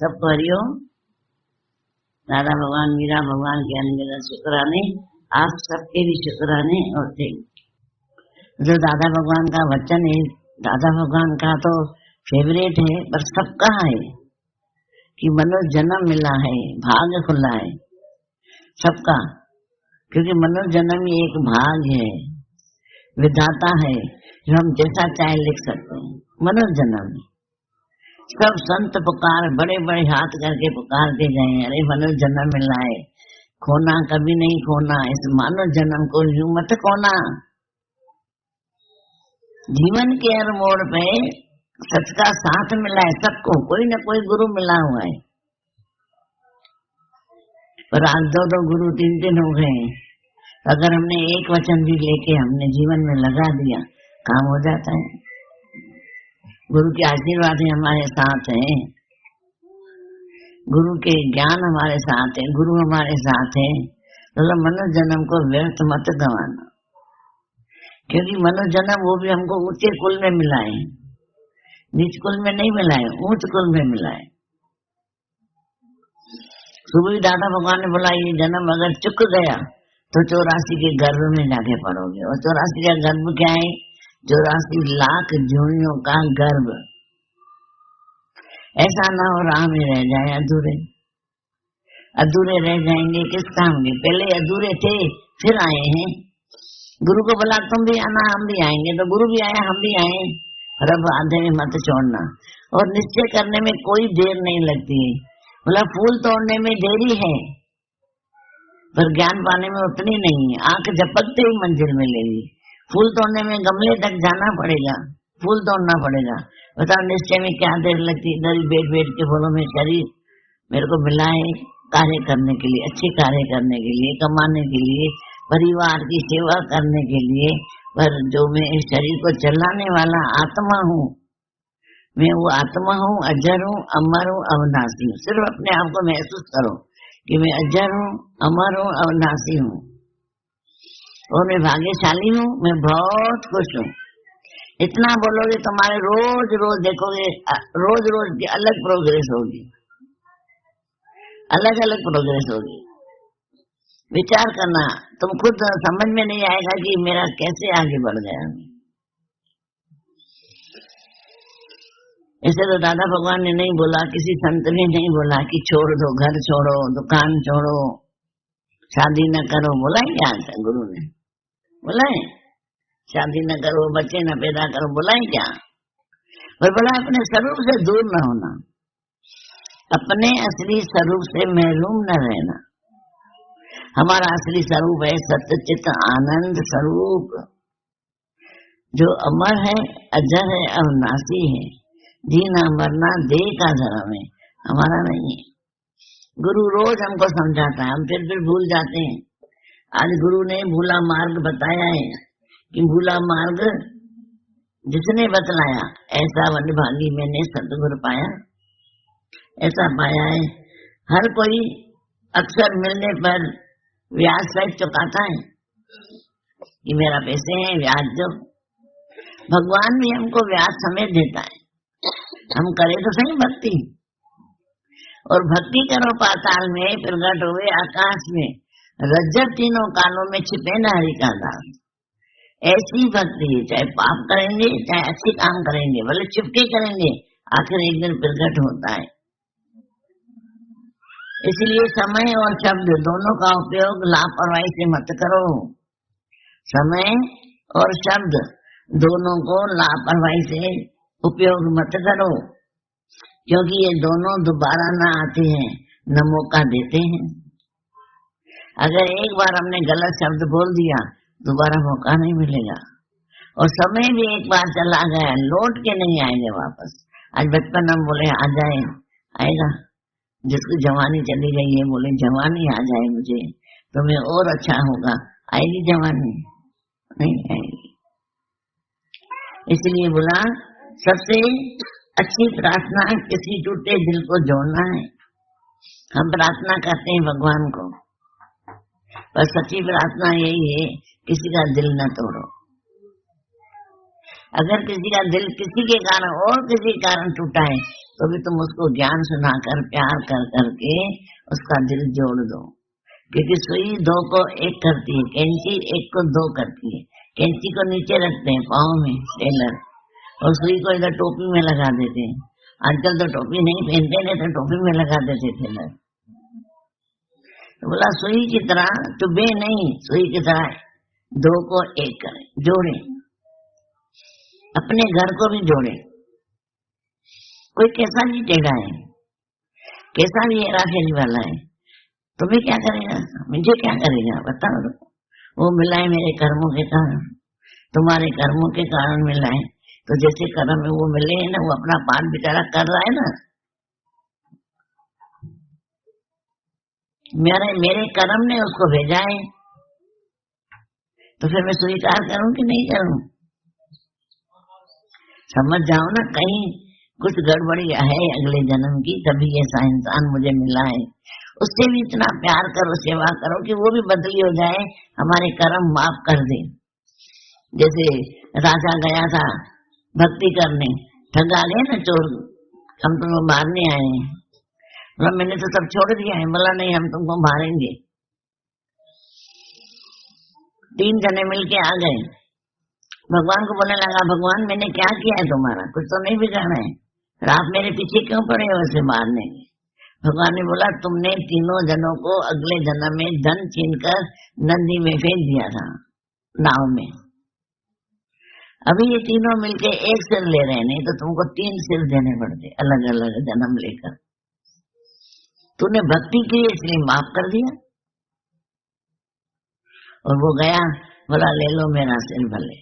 सबको हरिओम। दादा भगवान मीरा भगवान के अनगिनत शुक्राने, आप सबके भी शुक्राने और थे। जो दादा भगवान का वचन है, दादा भगवान का तो फेवरेट है, पर सबका है कि मनुष्य जन्म मिला है, भाग्य खुला है सबका, क्योंकि मनुष्य जन्म ही एक भाग्य है, विधाता है जो हम जैसा चाहे लिख सकते हैं। मनुष्य जन्म सब संत पुकार, बड़े बड़े हाथ करके पुकारते गए, अरे मनुष्य जन्म मिला है, खोना कभी नहीं खोना, इस मानव जन्म को यूं मत खोना। जीवन के हर मोड़ पे सच का साथ मिला है सबको, कोई न कोई गुरु मिला हुआ है, पर आज दो गुरु तीन हो गए। अगर हमने एक वचन भी लेके हमने जीवन में लगा दिया, काम हो जाता है। गुरु के आशीर्वाद हमारे साथ है, गुरु के ज्ञान हमारे साथ है, गुरु हमारे साथ है, तो मनुष्य जन्म को व्यर्थ मत गंवाना, क्योंकि मनुष्य जन्म वो भी हमको ऊंचे कुल में मिला है, नीच कुल में नहीं मिला है, ऊंच कुल में मिला है। सुबह दादा भगवान ने बोला, ये जन्म अगर चुक गया तो 84 के गर्भ में जाके पड़ोगे, और 84 का गर्भ क्या है? 84 लाख जोनियों का गर्भ। ऐसा ना हो राह में रह जाए अधूरे, अधूरे रह जाएंगे किस काम के? पहले अधूरे थे फिर आए हैं। गुरु को बोला तुम भी आना, हम भी आएंगे, तो गुरु भी आया, हम भी आए। रब आधे में मत छोड़ना, और निश्चय करने में कोई देर नहीं लगती है। बोला फूल तोड़ने में देरी है, पर ज्ञान पाने में उतनी नहीं है। आंख झपकते ही मंजिल मिलेगी। फूल तोड़ने में गमले तक जाना पड़ेगा, फूल तोड़ना पड़ेगा। बताओ निश्चय में क्या देर लगती? इधर बैठ बैठ के बोलो मैं शरीर मेरे को मिला है कार्य करने के लिए, अच्छे कार्य करने के लिए, कमाने के लिए, परिवार की सेवा करने के लिए, पर जो मैं इस शरीर को चलाने वाला आत्मा हूँ, मैं वो आत्मा हूँ, अजर हूँ, अमर हूँ, अविनाशी हूँ। सिर्फ अपने आप को महसूस करो कि मैं अजर हूँ, अमर हूँ, अविनाशी हूँ, और मैं भाग्यशाली हूँ, मैं बहुत खुश हूँ। इतना बोलोगे तुम्हारे रोज रोज देखोगे, रोज रोज की अलग प्रोग्रेस होगी, अलग अलग प्रोग्रेस होगी। विचार करना, तुम खुद समझ में नहीं आएगा कि मेरा कैसे आगे बढ़ गया। इसे तो दादा भगवान ने नहीं बोला, किसी संत ने नहीं बोला कि छोड़ दो, घर छोड़ो, दुकान छोड़ो, शादी न करो। बोला ही क्या गुरु ने? बोला है शादी न करो, बच्चे न पैदा करो, बोला है क्या? पर बोला अपने स्वरूप से दूर न होना, अपने असली स्वरूप से महरूम न रहना। हमारा असली स्वरूप है सत्यचित आनंद स्वरूप, जो अमर है, अजर है, अविनाशी है, जीना मरना देह का धर्म है, हमारा नहीं है। गुरु रोज हमको समझाता है, हम फिर भूल जाते हैं। आज गुरु ने भूला मार्ग बताया है कि भूला मार्ग जिसने बतलाया, ऐसा वनभागी मैंने सतगुरु पाया, ऐसा पाया है। हर कोई अक्सर मिलने पर ब्याज सहित चुकाता है कि मेरा पैसे हैं, ब्याज दो। भगवान भी हमको ब्याज समेत देता है, हम करें तो सही भक्ति, और भक्ति करो पाताल में, प्रगट हुए आकाश में, रज्जब तीनों कालों में छिपे न हरि का दास। ऐसी भक्ति है, चाहे पाप करेंगे चाहे अच्छे काम करेंगे, भले छिपके करेंगे, आखिर एक दिन प्रगट होता है। इसलिए समय और शब्द दोनों का उपयोग लापरवाही से मत करो। समय और शब्द दोनों को लापरवाही से उपयोग मत करो, क्योंकि ये दोनों दोबारा न आते हैं, न मौका देते हैं। अगर एक बार हमने गलत शब्द बोल दिया, दोबारा मौका नहीं मिलेगा, और समय भी एक बार चला गया, लौट के नहीं आएंगे वापस। आज बचपन हम बोले आ जाए, आएगा? जिसकी जवानी चली गई है बोले जवानी आ जाए मुझे तो मैं और अच्छा होगा, आएगी जवानी? नहीं आएगी। इसलिए बोला सबसे अच्छी प्रार्थना किसी टूटे दिल को जोड़ना है। हम प्रार्थना करते हैं भगवान को, पर सच्ची प्रार्थना यही है किसी का दिल न तोड़ो। अगर किसी का दिल किसी के कारण और किसी कारण टूटा है तो भी तुम उसको ज्ञान सुनाकर प्यार कर करके उसका दिल जोड़ दो, क्योंकि सुई दो को एक करती है, कैंची एक को दो करती है। कैंची को नीचे रखते हैं पाँव में टेलर, और सुई को इधर टोपी में लगा देते हैं। आजकल तो टोपी नहीं पहनते, नहीं तो टोपी में लगा देते टेलर। तो बोला सुई की तरह चुभे नहीं, सुई की तरह दो को एक करें, जोड़े, अपने घर को भी जोड़े। कोई कैसा भी टेढ़ा है, कैसा भी हेराफेरी वाला है, तुम्हें क्या करेगा, मुझे क्या करेगा बताओ। वो मिला है मेरे कर्मों के कारण, तुम्हारे कर्मों के कारण मिला है। तो जैसे कर्म में वो मिले है ना, वो अपना पाठ बेचारा कर रहा है ना, मेरे कर्म ने उसको भेजा है, तो फिर मैं स्वीकार करूं कि नहीं करूं? समझ जाओ ना, कहीं कुछ गड़बड़ी है अगले जन्म की, तभी ऐसा इंसान मुझे मिला है। उससे भी इतना प्यार करो, सेवा करो कि वो भी बदली हो जाए, हमारे कर्म माफ कर दे। जैसे राजा गया था भक्ति करने, ठगा गए ना चोर, हम तुमको मारने आए हैं। बोला मैंने तो सब छोड़ दिया है। बोला नहीं, हम तुमको मारेंगे। 3 जने मिलके आ गए, भगवान को बोलने लगा, भगवान मैंने क्या किया है तुम्हारा, कुछ तो नहीं बिगाड़ा है, आप मेरे पीछे क्यों पड़े हो उसे मारने? भगवान ने बोला तुमने तीनों जनों को अगले जन्म में धन छीनकर नदी में फेंक दिया था, नाव में। अभी ये तीनों मिलके एक सिर ले रहे, नहीं तो तुमको 3 सिर देने पड़ते अलग अलग जन्म लेकर। तूने भक्ति की इसलिए माफ कर दिया। और वो गया, बोला ले लो मेरा सिर भले।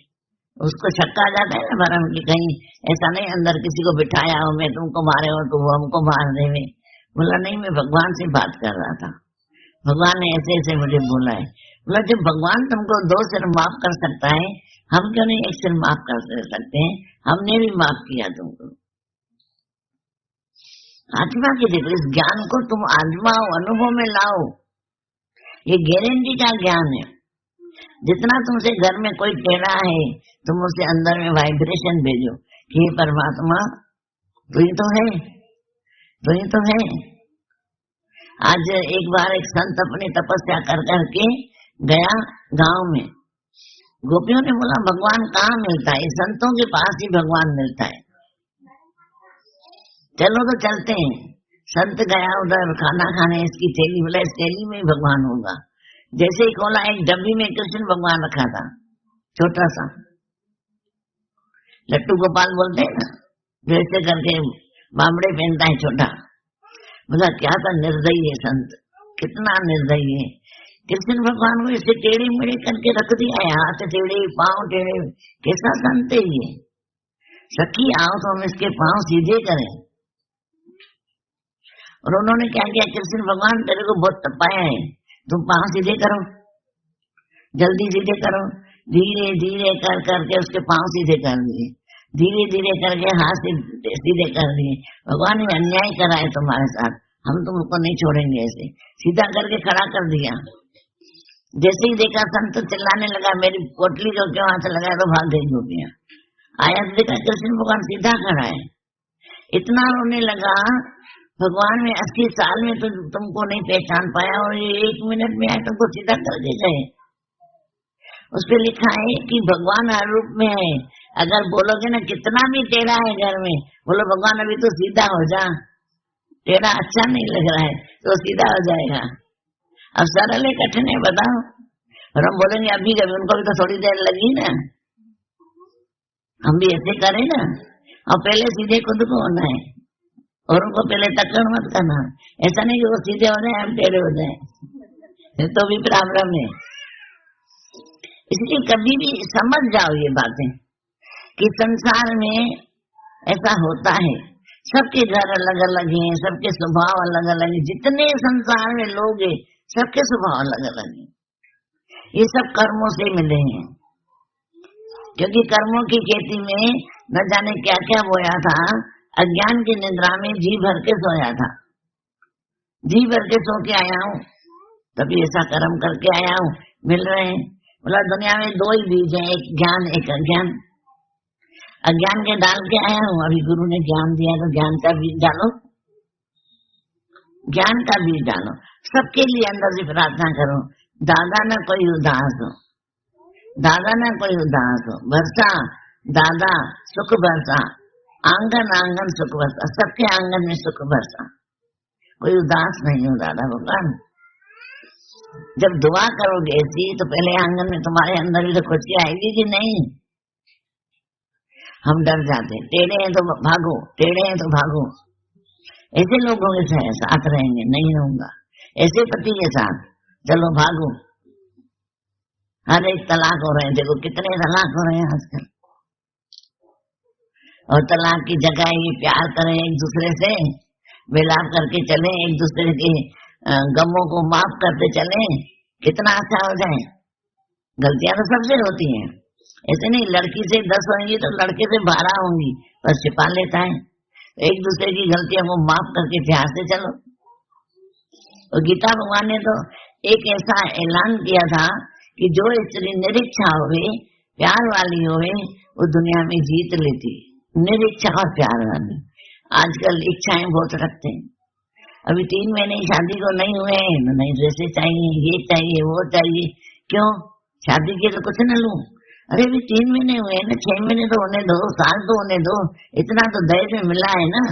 उसको शक्का आ जाता है ना भरम की, कहीं ऐसा नहीं अंदर किसी को बिठाया हो, मैं तुमको मारे हो तो वो हमको मार देवे। बोला नहीं, मैं भगवान से बात कर रहा था, भगवान ने ऐसे ऐसे मुझे बोला है। बोला जब भगवान तुमको 2 सिर माफ कर सकता है, हम क्यों नहीं 1 सिर माफ कर सकते हैं? हमने भी माफ किया तुमको। आत्मा की देखो, इस ज्ञान को तुम आजमाओ, अनुभव में लाओ। ये गारंटी का ज्ञान है। जितना तुमसे घर में कोई टेढ़ा है, तुम उसे अंदर में वाइब्रेशन भेजो कि परमात्मा तू ही तो है, तू ही तो है। आज एक बार एक संत अपनी तपस्या कर करके गया गांव में। गोपियों ने बोला भगवान कहाँ मिलता है? संतों के पास ही भगवान मिलता है, चलो तो चलते हैं। संत गया उधर खाना खाने, इसकी थैली, बोला इस थैली में ही भगवान होगा। जैसे ही खोला, एक डब्बी में कृष्ण भगवान रखा था, छोटा सा, लट्टू गोपाल बोलते हैं ना, जैसे करके बामड़े पहनता है छोटा। बोला क्या था निर्दयी है संत, कितना निर्दयी है। कृष्ण भगवान को इसे टेढ़े मेढ़े करके रख दिया है, हाथ टेढ़े पांव टेढ़े, कैसा संत है ये। सखी आओ तो हम इसके पांव सीधे करें। और उन्होंने क्या किया, कृष्ण भगवान तेरे को बहुत तपाया है, तुम पांव सीधे करो, जल्दी सीधे करो। धीरे धीरे कर करके उसके पांव सीधे कर दिए, धीरे धीरे करके हाथ सीधे कर दिए। भगवान ने अन्याय करा है तुम्हारे साथ, हम तुमको नहीं छोड़ेंगे। ऐसे सीधा करके खड़ा कर दिया। जैसे ही देखा संत चिल्लाने लगा, मेरी पोटली को क्यों हाथ लगाया, तो भाग गई गोपियां। आया तो देखा कृष्ण भगवान सीधा खड़ा है, इतना रोने लगा। भगवान में 80 साल में तो तुमको नहीं पहचान पाया, और ये 1 मिनट में आए तुमको सीधा करके गए। उस पर लिखा है कि भगवान हर रूप में है। अगर बोलोगे ना कितना भी टेढ़ा है घर में, बोलो भगवान अभी तो सीधा हो जा, टेढ़ा अच्छा नहीं लग रहा है तो सीधा हो जाएगा। अब सरल है कठिन है बताओ? और हम बोलेंगे अभी कभी, उनको भी तो थोड़ी देर लगी ना, हम भी ऐसे करें ना। और पहले सीधे खुद को होना है, और उनको पहले टक्कर मत करना। ऐसा नहीं कि वो सीधे हो जाए हम टेढ़े हो जाए, तो भी प्रॉब्लम है। इसलिए कभी भी समझ जाओ ये बातें कि संसार में ऐसा होता है। सबके घर अलग अलग हैं, सबके स्वभाव अलग अलग हैं। जितने संसार में लोग हैं, सबके स्वभाव अलग अलग हैं। ये सब कर्मों से मिले हैं, क्योंकि कर्मों की खेती में न जाने क्या क्या बोया था। अज्ञान की निद्रा में जी भर के सोया था, जी भर के सो के आया हूँ, तभी ऐसा कर्म करके आया हूँ, मिल रहे हैं। बोला दुनिया में 2 ही बीज हैं, एक ज्ञान एक अज्ञान। अज्ञान के डाल के आया हूँ। अभी गुरु ने ज्ञान दिया तो ज्ञान का बीज डालो, ज्ञान का बीज डालो। सबके लिए अंदर से प्रार्थना करो, दादा न कोई उदास हो, दादा न कोई उदास हो, वर्षा दादा सुख बरसा, आंगन आंगन सुख बरसा, सबके आंगन में सुख बरसा, कोई उदास नहीं हो दादा भगवान। जब दुआ करोगे ऐसी तो पहले आंगन में तुम्हारे अंदर भी तो खुशी आएगी कि नहीं? हम डर जाते, टेढ़े हैं तो भागो, टेढ़े हैं तो भागो। ऐसे लोगों के साथ रहेंगे, नहीं रहूंगा। ऐसे पति के साथ चलो भागो। हर एक तलाक हो रहे हैं, देखो कितने तलाक हो रहे हैं आजकल। और तलाक की जगह ये प्यार करें, एक दूसरे से मिलाप करके चले, एक दूसरे के गमों को माफ करते चले, कितना अच्छा हो जाए। गलतियां तो सबसे होती हैं, ऐसे नहीं लड़की से 10 होंगी तो लड़के से 12 होंगी, बस छिपा लेता है। एक दूसरे की गलतियों को माफ करके प्यार से चलो। और गीता भगवान ने तो एक ऐसा ऐलान किया था कि जो स्त्री निरीक्षा होवे, प्यार वाली होवे, वो दुनिया में जीत लेती। निरीक्षा और प्यार वाली। आजकल इच्छाएं बहुत रखते हैं। अभी 3 महीने शादी को नहीं हुए, नहीं ड्रेसें चाहिए, ये चाहिए, वो चाहिए। क्यों? शादी के तो कुछ न लूं। अरे अभी 3 महीने हुए ना, 6 महीने तो होने दो, साल तो होने दो, इतना तो दहेज में मिला है ना।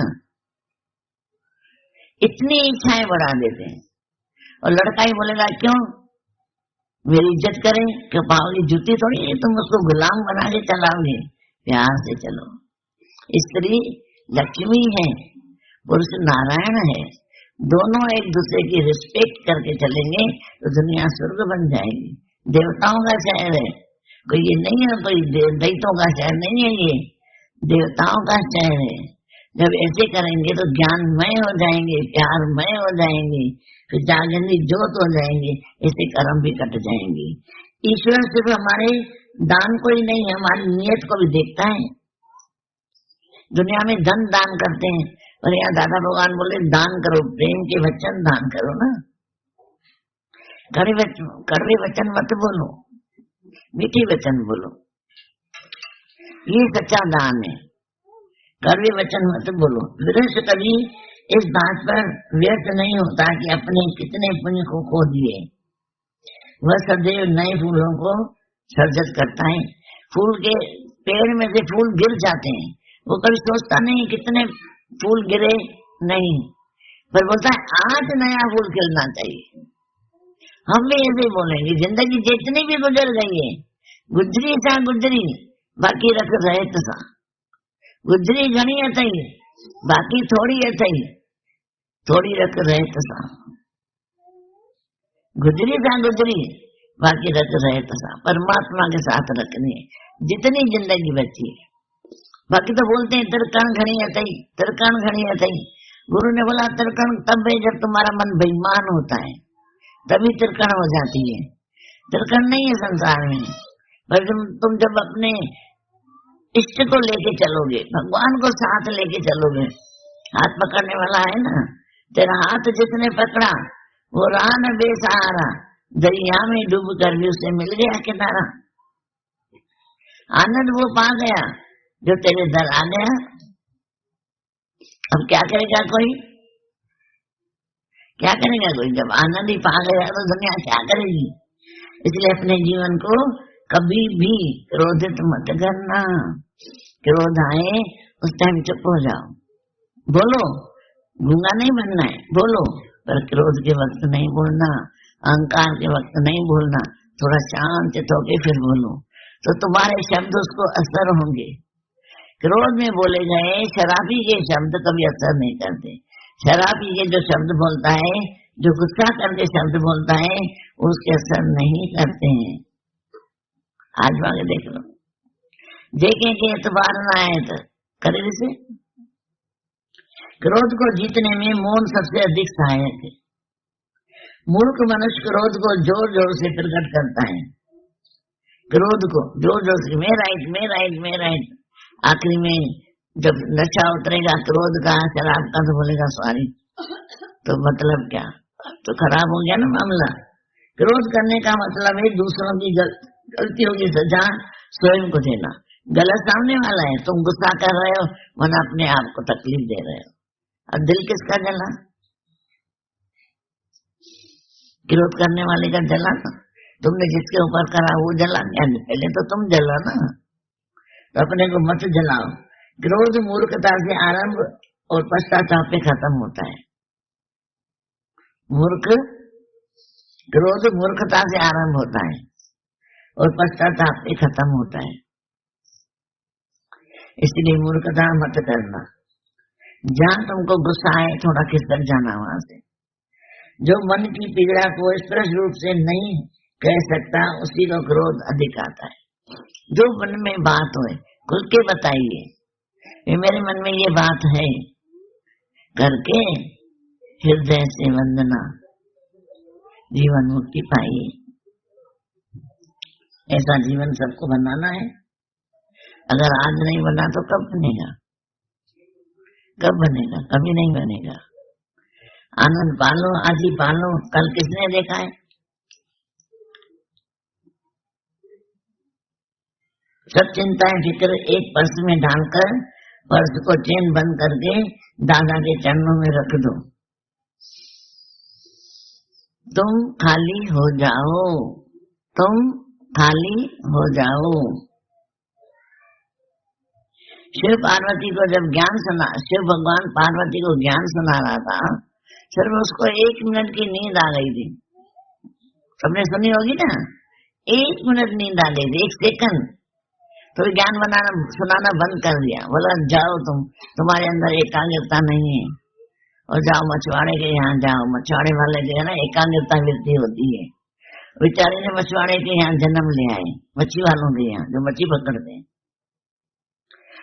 इतनी इच्छाएं बढ़ा देते हैं। और लड़का ही बोलेगा क्यों मेरी इज्जत करें, क्यों पाओगी जूती थोड़ी है, तुम उसको गुलाम बना के चलाओगे। प्यार से चलो। स्त्री लक्ष्मी है, पुरुष नारायण है, दोनों एक दूसरे की रिस्पेक्ट करके चलेंगे तो दुनिया स्वर्ग बन जाएगी। देवताओं का शहर है, कोई ये नहीं है, कोई दैत्यों का शहर नहीं है, ये देवताओं का शहर है। जब ऐसे करेंगे तो ज्ञानमय हो जाएंगे, प्यारमय हो जाएंगे, फिर जागृति ज्योत हो जाएंगे, ऐसे कर्म भी कट जाएंगे। ईश्वर सिर्फ हमारे दान को ही नहीं, हमारी नियत को भी देखता है। दुनिया में धन दान करते हैं, और यहाँ दादा भगवान बोले दान करो, प्रेम के वचन दान करो ना। कड़वे वचन मत बोलो, मीठी वचन बोलो, ये सच्चा दान है। कड़वे वचन मत बोलो। विरस कभी इस बात पर व्यर्थ नहीं होता कि अपने कितने पुण्य को खो दिए। वह सदैव नए फूलों को सर्जित करता है। फूल के पेड़ में से फूल गिर जाते हैं, वो कभी सोचता नहीं कितने फूल गिरे, नहीं, पर बोलता है आज नया फूल खिलना चाहिए। हम भी ऐसे बोलेंगे, जिंदगी जितनी भी गुजर गई है, गुजरी सा गुजरी, बाकी रख रहे सा। गुजरी घनी अथई, बाकी थोड़ी अथई, थोड़ी रख रहे सा। गुजरी सा गुजरी, बाकी रख रहे सा। परमात्मा के साथ रखनी है जितनी जिंदगी बची है। बाकी तो बोलते हैं तिरकण घड़ी अथई, तिरकण घड़ी अथई। गुरु ने बोला तिरकण तब है जब तुम्हारा मन बेईमान होता है, तभी तिरकण हो जाती है। तिरकण नहीं है संसार में, पर तुम जब अपने इष्ट को लेके चलोगे, भगवान को साथ लेके चलोगे। हाथ पकड़ने वाला है ना, तेरा हाथ जिसने पकड़ा वो रहा न बेसहारा, दरिया में डूब कर भी उसे मिल गया किनारा। आनंद वो पा गया जो तेरे दर आ गया। अब क्या करेगा कोई, क्या करेगा कोई? जब आनंद ही पा गया तो दुनिया क्या करेगी? इसलिए अपने जीवन को कभी भी क्रोधित मत करना। क्रोध आए उस टाइम चुप हो जाओ, बोलो, गूंगा नहीं बनना है, बोलो, पर क्रोध के वक्त नहीं बोलना, अहंकार के वक्त नहीं बोलना। थोड़ा शांत होके फिर बोलो, तो तुम्हारे शब्द उसको असर होंगे। क्रोध में बोले गए शराबी के शब्द कभी असर नहीं करते। शराबी के जो शब्द बोलता है, जो गुस्सा करके शब्द बोलता है, उसके असर नहीं करते हैं। आज आगे देख लो, देखें कि एतबार ना आए तो करे जैसे। क्रोध को जीतने में मौन सबसे अधिक सहायक है। मूर्ख मनुष्य क्रोध को जोर जोर से प्रकट करता है। क्रोध को जोर जोर से, मैं राइट, मैं राइट, मैं राइट। आखिरी में जब नशा उतरेगा क्रोध का, शराब का, तो बोलेगा सॉरी। तो मतलब क्या? तो खराब हो गया ना मामला। क्रोध करने का मतलब है दूसरों की गलतियों की सजा स्वयं को देना। गलत सामने वाला है, तुम गुस्सा कर रहे हो वरना अपने आप को तकलीफ दे रहे हो। और दिल किसका जला? विरोध करने वाले का जला ना। तुमने जिसके ऊपर करा वो जला क्या? पहले तो तुम जला ना, तो अपने को मत जलाओ। क्रोध मूर्खता से आरंभ और पश्चाताप पे खत्म होता है। क्रोध मूर्खता से आरंभ होता है और पश्चाताप पे खत्म होता है। इसलिए मूर्खता मत करना। जहां तुमको गुस्सा आए थोड़ा खिसक जाना वहां से। जो मन की पीड़ा को स्पष्ट रूप से नहीं कह सकता उसी को क्रोध अधिक आता है। जो मन में बात होए खुल के बताइए, ये मेरे मन में ये बात है करके हृदय से वंदना, जीवन मुक्ति पाइए। ऐसा जीवन सबको बनाना है। अगर आज नहीं बना तो कब बनेगा? कब बनेगा? कभी नहीं बनेगा। आनंद पालो, आज ही पालो। कल किसने देखा है? सब चिंताएं फिक्र एक पर्स में डालकर पर्स को चेन बंद करके दादा के चरणों में रख दो। तुम खाली हो जाओ, तुम खाली हो जाओ। शिव पार्वती को जब ज्ञान सुना, शिव भगवान पार्वती को ज्ञान सुना रहा था, सिर्फ उसको 1 मिनट की नींद आ गई थी। सबने सुनी होगी ना? 1 मिनट नींद आ गई थी, 1 सेकंड। तो ज्ञान सुनाना बंद कर दिया। बोला जाओ तुम्हारे अंदर एकाग्रता नहीं है, और जाओ मछुआरे के यहाँ जाओ। मछुआरे वाले जो है ना एकाग्रता वृद्धि होती है। बेचारे ने मछुआरे के यहाँ जन्म ले आए, मच्छी वालों के यहाँ जो मच्छी पकड़ते हैं।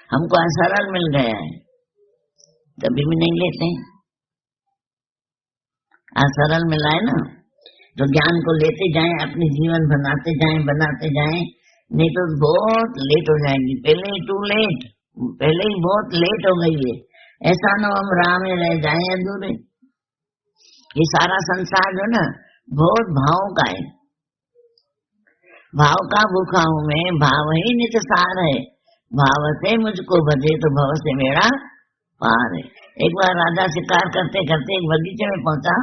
हमको सरल मिल गया है, कभी भी नहीं लेते। सरल मिला है ना, तो ज्ञान को लेते जाएं, अपनी जीवन बनाते जाएं, नहीं तो बहुत लेट हो जाएंगी। पहले ही टू लेट, पहले ही बहुत लेट हो गई है। ऐसा न हम राह में रह जाएं अधूरे। ये सारा संसार जो ना बहुत भाव का है। भाव का भूखा हूं मैं, भाव ही नित सार है। भाव से मुझको भजे तो भव से मेरा पार है। एक बार राजा शिकार करते करते एक बगीचे में पहुंचा।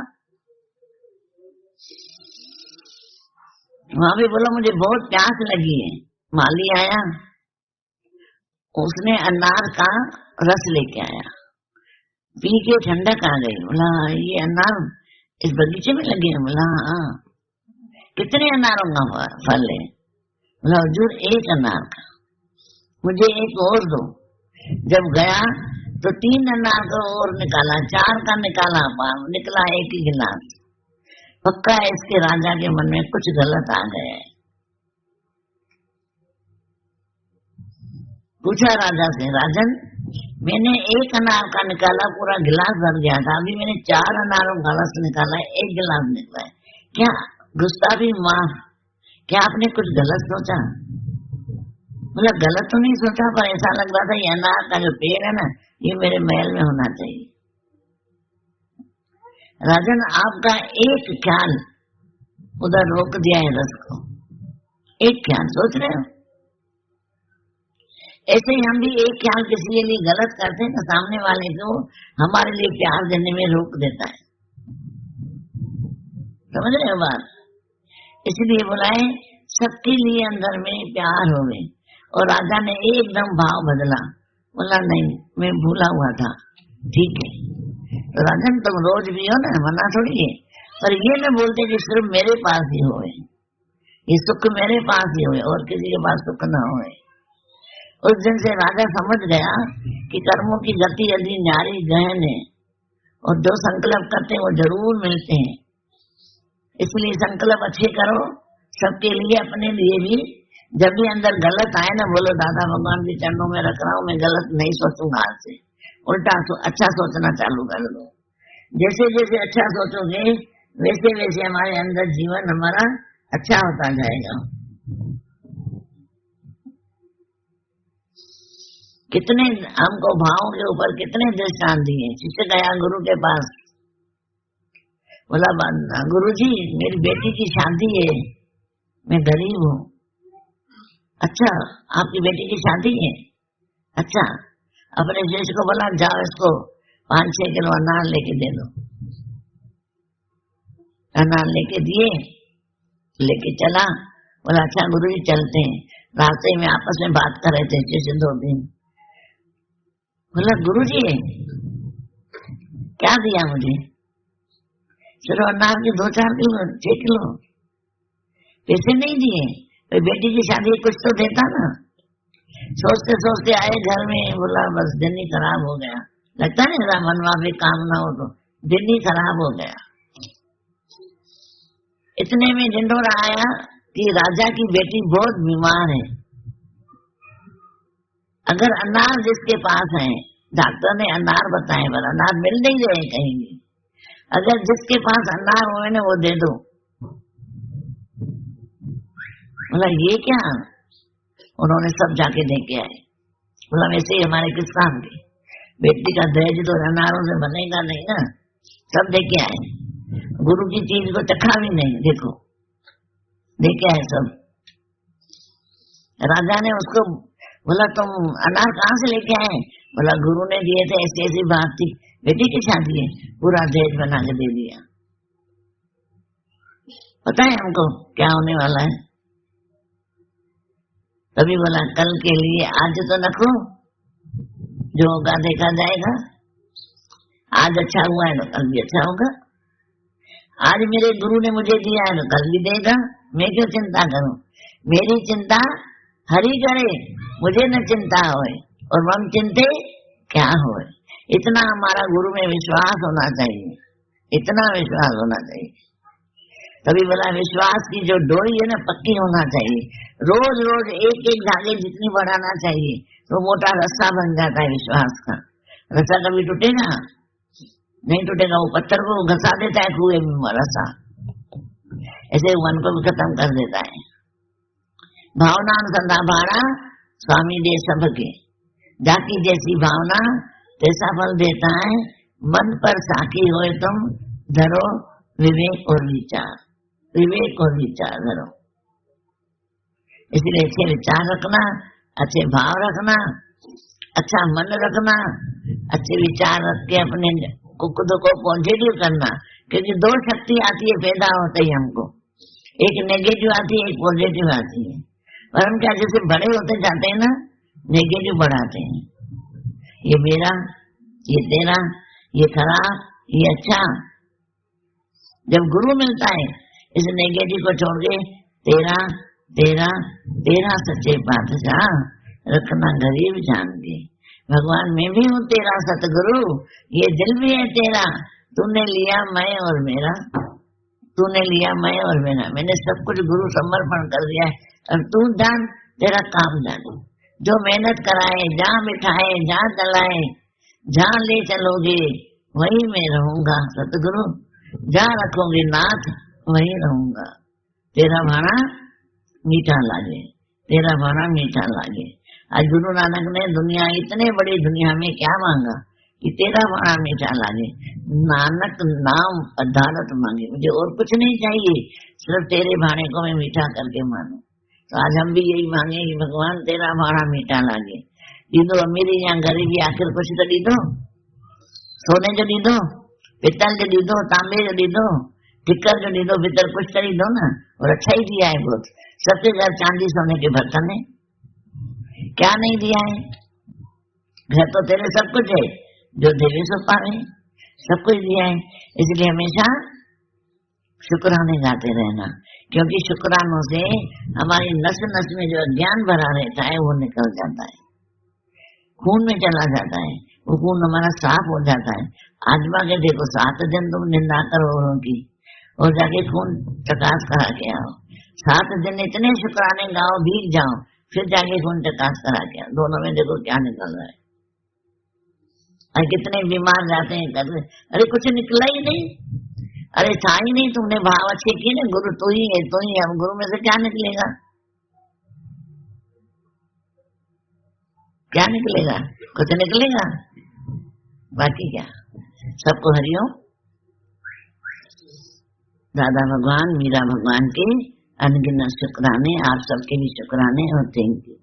वहां भी बोला मुझे बहुत प्यास लगी है। माली आया, उसने अनार का रस लेके आया, पी के ठंडक आ गई। बोला ये अनार इस बगीचे में लगे हैं? बोला हाँ। कितने अनारों का फल है? बोला हुजूर 1 अनार का, मुझे 1 और दो। जब गया तो 3 अनार का और निकाला, 4 का निकाला, निकला 1 ही गिलास। पक्का इसके राजा के मन में कुछ गलत आ गया है। पूछा राजा से, राजन मैंने 1 अनार का निकाला, पूरा गिलास भर गया था, अभी मैंने 4 अनारों का रस निकाला है, 1 गिलास निकला है, क्या गुस्सा भी माफ? क्या आपने कुछ गलत सोचा? बोला गलत तो नहीं सोचा, पर ऐसा लग रहा था ये अनार का जो पेड़ है ना ये मेरे महल में होना चाहिए। राजन आपका एक ख्याल उधर रोक दिया है रस को, एक ख्याल सोच रहे हो। ऐसे ही हम भी एक ख्याल किसी के लिए गलत करते हैं तो सामने वाले को हमारे लिए प्यार देने में रोक देता है। समझ रहे हो बात? इसलिए बुलाए सबके लिए अंदर में प्यार हो गए। और राजा ने एकदम भाव बदला, बोला नहीं मैं भूला हुआ था, ठीक है। तो राजन तुम रोज भी हो ना, मना थोड़ी है, पर ये न बोलते कि सिर्फ मेरे पास ही होए, ये सुख मेरे पास ही होए और किसी के पास सुख न होए। उस दिन से राजा समझ गया कि कर्मों की गति यदि न्यारी गहन है और जो संकल्प करते हैं वो जरूर मिलते हैं। इसलिए संकल्प अच्छे करो सबके लिए, अपने लिए भी। जब भी अंदर गलत आए ना, बोलो दादा भगवान के चरणों में रख रहा हूँ, मैं गलत नहीं सोचूंगा, आज से उल्टा अच्छा सोचना चालू कर दो। जैसे जैसे अच्छा सोचोगे वैसे वैसे हमारे अंदर जीवन हमारा अच्छा होता जाएगा। कितने हमको भावों के ऊपर कितने दृष्टांत दिए। शिष्य गया गुरु के पास, बोला गुरुजी मेरी बेटी की शादी है, मैं गरीब हूँ, अच्छा आपकी बेटी की शादी है, अच्छा अपने जेठ को बोला जाओ इसको 5-6 किलो अनार लेके दे दो। अनार लेके दिए, लेके चला, बोला अच्छा गुरु जी चलते हैं। रास्ते में आपस में बात कर रहे थे जैसे 2 दिन। बोला गुरु जी क्या दिया मुझे? चलो अनार के 2-4 किलो 6 किलो पैसे नहीं दिए, तो बेटी की शादी कुछ तो देता ना। सोचते सोचते आए घर में, बोला बस दिन ही खराब हो गया। लगता नहीं मनवा में काम ना हो तो दिन ही खराब हो गया। इतने में ढिंढोरा आया कि राजा की बेटी बहुत बीमार है, अगर अनार जिसके पास है, डॉक्टर ने अनार बताए पर अनार मिल नहीं रहे कहीं भी, अगर जिसके पास अनार हो ना वो दे दो। बोला ये क्या? उन्होंने सब जाके दे के आए। बोला वैसे ही हमारे किस काम की बेटी का दहेज तो अनारों से बनेगा नहीं ना, सब दे के आए। गुरु की चीज को चखा भी नहीं, देखो दे के आए सब। राजा ने उसको बोला तुम अनार कहाँ से लेके आए? बोला गुरु ने दिए थे, ऐसी ऐसी बात थी, बेटी की शादी है, पूरा दहेज बना के दे दिया। पता है हमको क्या होने वाला है? तभी बोला कल के लिए आज तो रखो, जो होगा देखा जाएगा। आज अच्छा हुआ है तो कल भी अच्छा होगा। आज मेरे गुरु ने मुझे दिया है तो कल भी देगा, मैं क्यों चिंता करूं? मेरी चिंता हरि करे, मुझे न चिंता होए, और हम चिंते क्या होए। इतना हमारा गुरु में विश्वास होना चाहिए, इतना विश्वास होना चाहिए। तभी बोला विश्वास की जो डोरी है ना पक्की होना चाहिए। रोज रोज एक एक धागे जितनी बढ़ाना चाहिए तो मोटा रस्सा बन जाता है विश्वास का। रस्सा कभी टूटेगा नहीं, टूटेगा, वो पत्थर को घसा देता है कुएं में रस्सा, ऐसे मन को भी खत्म कर देता है। भावना संधा भाड़ा स्वामी दे सबके, जाकी जैसी भावना तैसा फल देता है। मन पर साकी होए तुम धरो विवेक और विचार, विवेक और विचार धरो। इसलिए अच्छे विचार रखना, अच्छे भाव रखना, अच्छा मन रखना, अच्छे विचार रख के अपने खुद को पॉजिटिव करना। क्योंकि 2 शक्ति आती है पैदा होते ही हमको, एक नेगेटिव आती है, एक पॉजिटिव आती है। और हम क्या जैसे बड़े होते जाते हैं ना, नेगेटिव बढ़ाते हैं, ये मेरा, ये तेरा, ये खराब, ये अच्छा। जब गुरु मिलता है इस नेगेटिव को छोड़ के तेरा तेरा तेरा सच्चे पातशाह रखना गरीब जान के, भगवान मैं भी हूँ तेरा सतगुरु, ये दिल भी है तेरा, तूने लिया मैं और मेरा, तूने लिया मैं और मेरा, मैंने सब कुछ गुरु समर्पण कर दिया है। अब तू जान, तेरा काम जान, जो मेहनत कराए, जहाँ बिठाए, जहाँ चलाए, जहाँ ले चलोगे वही मैं रहूंगा सतगुरु, जहाँ रखोगे नाथ वही रहूंगा। तेरा भाड़ा मीठा लागे, तेरा भाड़ा मीठा लागे। आज गुरु नानक ने दुनिया, इतने बड़ी दुनिया में क्या मांगा कि तेरा भाड़ा मीठा लागे। नानक नाम पदार्थ मांगे, मुझे और कुछ नहीं चाहिए, सिर्फ तेरे भाड़े को मैं मीठा करके मानूं। तो आज हम भी यही मांगे कि भगवान तेरा भाड़ा मीठा लागे। दी दो अमीरी या गरीबी, आखिर कुछ तो दी दो, सोने जो दी दो, पित्तल जो दी दो, तांबे जो दी दो, टिक्कर जो दी दो, पित्तल कुछ तो दी दो ना। और अच्छा ही दिया है बहुत, सबके घर चांदी सोने के बर्तन है, क्या नहीं दिया है? घर तो तेरे सब कुछ है, जो देवे सो पावे, सब कुछ दिया है। इसलिए हमेशा शुक्राने गाते रहना, क्योंकि शुक्रानों से हमारी नस नस में जो अज्ञान भरा रहता है वो निकल जाता है, खून में चला जाता है, वो खून हमारा साफ हो जाता है। आजमा के देखो, 7 दिन तुम निंदा करो औरों की और जाके खून चकास करा के आओ, 7 दिन इतने शुक्राने गाओ, भीग जाओ, फिर जाके खून चकास करा के आओ, दोनों में देखो क्या निकल रहा है। और कितने बीमार जाते हैं, कहते अरे कुछ निकला ही नहीं, अरे था ही नहीं, तुमने भाव अच्छे किए ना, गुरु तू ही है, तू ही है। गुरु में से क्या निकलेगा, क्या निकलेगा? कुछ निकलेगा? बाकी क्या। सबको हरिओम। दादा भगवान, मीरा भगवान के अनगिनत शुक्राने, आप सबके भी शुक्राने और थैंक यू।